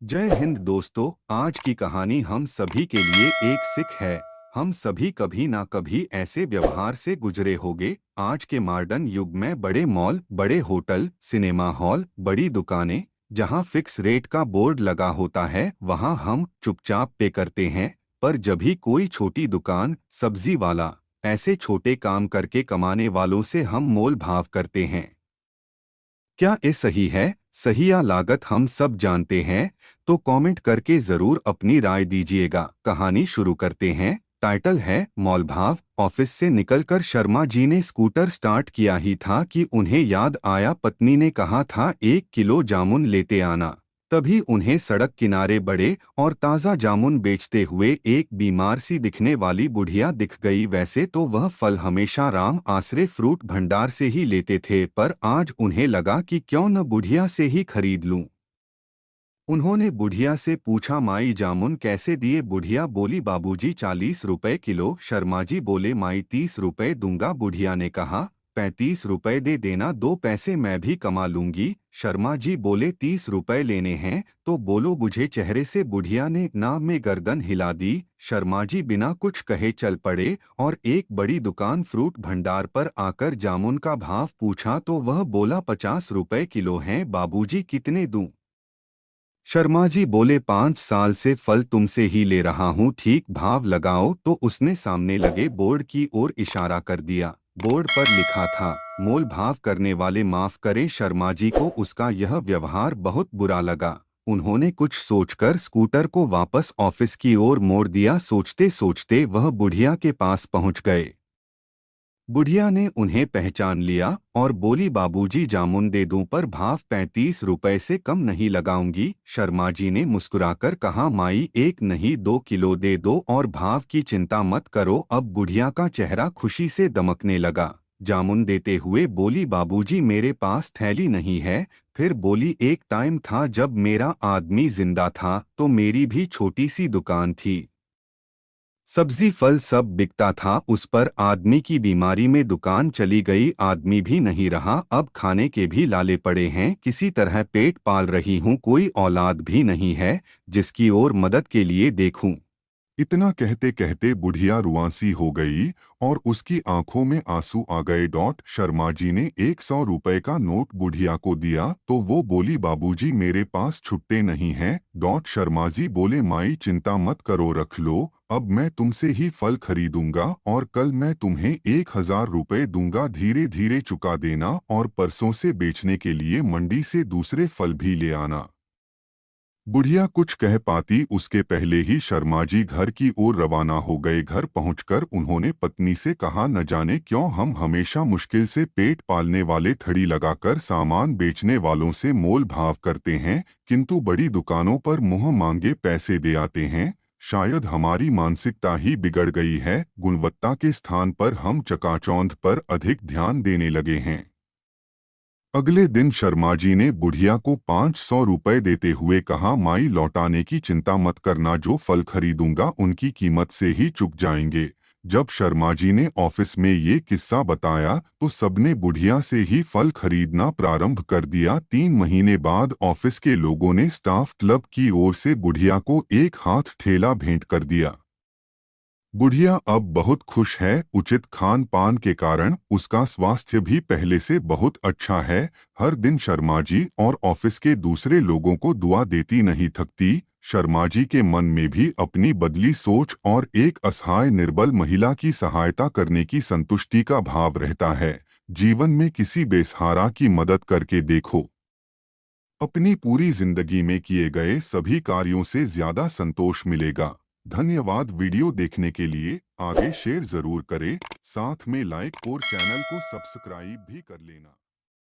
जय हिंद दोस्तों। आज की कहानी हम सभी के लिए एक सिख है। हम सभी कभी ना कभी ऐसे व्यवहार से गुजरे होंगे। आज के मॉडर्न युग में बड़े मॉल, बड़े होटल, सिनेमा हॉल, बड़ी दुकानें, जहां फिक्स रेट का बोर्ड लगा होता है, वहां हम चुपचाप पे करते हैं। पर जब भी कोई छोटी दुकान, सब्जी वाला, ऐसे छोटे काम करके कमाने वालों से हम मोल भाव करते हैं। क्या ये सही है? सही या लागत हम सब जानते हैं। तो कमेंट करके जरूर अपनी राय दीजिएगा। कहानी शुरू करते हैं। टाइटल है मोल भाव। ऑफिस से निकलकर शर्मा जी ने स्कूटर स्टार्ट किया ही था कि उन्हें याद आया, पत्नी ने कहा था 1 किलो जामुन लेते आना। तभी उन्हें सड़क किनारे बड़े और ताज़ा जामुन बेचते हुए एक बीमार सी दिखने वाली बुढ़िया दिख गई। वैसे तो वह फल हमेशा राम आसरे फ्रूट भंडार से ही लेते थे, पर आज उन्हें लगा कि क्यों न बुढ़िया से ही खरीद लूं। उन्होंने बुढ़िया से पूछा, माई जामुन कैसे दिए? बुढ़िया बोली, बाबूजी 40 रुपए किलो। शर्मा जी बोले, माई 30 रुपए दूंगा। बुढ़िया ने कहा, 35 रुपए दे देना, 2 पैसे मैं भी कमा लूंगी। शर्मा जी बोले, 30 रुपए लेने हैं तो बोलो। बुझे चेहरे से बुढ़िया ने ना में गर्दन हिला दी। शर्मा जी बिना कुछ कहे चल पड़े और एक बड़ी दुकान फ्रूट भंडार पर आकर जामुन का भाव पूछा तो वह बोला, 50 रुपए किलो हैं बाबूजी, कितने दूं? शर्मा जी बोले, 5 साल से फल तुमसे ही ले रहा हूँ, ठीक भाव लगाओ। तो उसने सामने लगे बोर्ड की ओर इशारा कर दिया। बोर्ड पर लिखा था, मोल भाव करने वाले माफ करें। शर्मा जी को उसका यह व्यवहार बहुत बुरा लगा। उन्होंने कुछ सोचकर स्कूटर को वापस ऑफिस की ओर मोड़ दिया। सोचते सोचते वह बुढ़िया के पास पहुंच गए। बुढ़िया ने उन्हें पहचान लिया और बोली, बाबूजी जामुन दे दूं, पर भाव 35 रुपए से कम नहीं लगाऊंगी। शर्मा जी ने मुस्कुराकर कहा, माई 1 नहीं 2 किलो दे दो और भाव की चिंता मत करो। अब बुढ़िया का चेहरा खुशी से दमकने लगा। जामुन देते हुए बोली, बाबूजी मेरे पास थैली नहीं है। फिर बोली, एक टाइम था जब मेरा आदमी जिंदा था तो मेरी भी छोटी सी दुकान थी। सब्जी फल सब बिकता था। उस पर आदमी की बीमारी में दुकान चली गई। आदमी भी नहीं रहा। अब खाने के भी लाले पड़े हैं। किसी तरह पेट पाल रही हूँ। कोई औलाद भी नहीं है जिसकी ओर मदद के लिए देखूं। इतना कहते कहते बुढ़िया रुआंसी हो गई और उसकी आंखों में आंसू आ गए। शर्मा जी ने 100 रुपए का नोट बुढ़िया को दिया तो वो बोली, बाबूजी मेरे पास छुट्टे नहीं हैं। शर्मा जी बोले, माई चिंता मत करो, रख लो। अब मैं तुमसे ही फल खरीदूंगा और कल मैं तुम्हें 1000 रुपए दूंगा। धीरे धीरे चुका देना और परसों से बेचने के लिए मंडी से दूसरे फल भी ले आना। बुढ़िया कुछ कह पाती उसके पहले ही शर्मा जी घर की ओर रवाना हो गए। घर पहुंचकर उन्होंने पत्नी से कहा, न जाने क्यों हम हमेशा मुश्किल से पेट पालने वाले थड़ी लगाकर सामान बेचने वालों से मोल भाव करते हैं, किंतु बड़ी दुकानों पर मुंह मांगे पैसे दे आते हैं। शायद हमारी मानसिकता ही बिगड़ गई है। गुणवत्ता के स्थान पर हम चकाचौंध पर अधिक ध्यान देने लगे हैं। अगले दिन शर्मा जी ने बुढ़िया को 500 रुपए देते हुए कहा, माई लौटाने की चिंता मत करना, जो फल खरीदूंगा उनकी कीमत से ही चुक जाएंगे। जब शर्मा जी ने ऑफिस में ये किस्सा बताया तो सबने बुढ़िया से ही फल खरीदना प्रारंभ कर दिया। 3 महीने बाद ऑफिस के लोगों ने स्टाफ क्लब की ओर से बुढ़िया को एक हाथ ठेला भेंट कर दिया। बुढ़िया अब बहुत खुश है। उचित खान पान के कारण उसका स्वास्थ्य भी पहले से बहुत अच्छा है। हर दिन शर्मा जी और ऑफिस के दूसरे लोगों को दुआ देती नहीं थकती। शर्मा जी के मन में भी अपनी बदली सोच और एक असहाय निर्बल महिला की सहायता करने की संतुष्टि का भाव रहता है। जीवन में किसी बेसहारा की मदद करके देखो, अपनी पूरी जिंदगी में किए गए सभी कार्यों से ज्यादा संतोष मिलेगा। धन्यवाद वीडियो देखने के लिए। आगे शेयर जरूर करें, साथ में लाइक और चैनल को सब्सक्राइब भी कर लेना।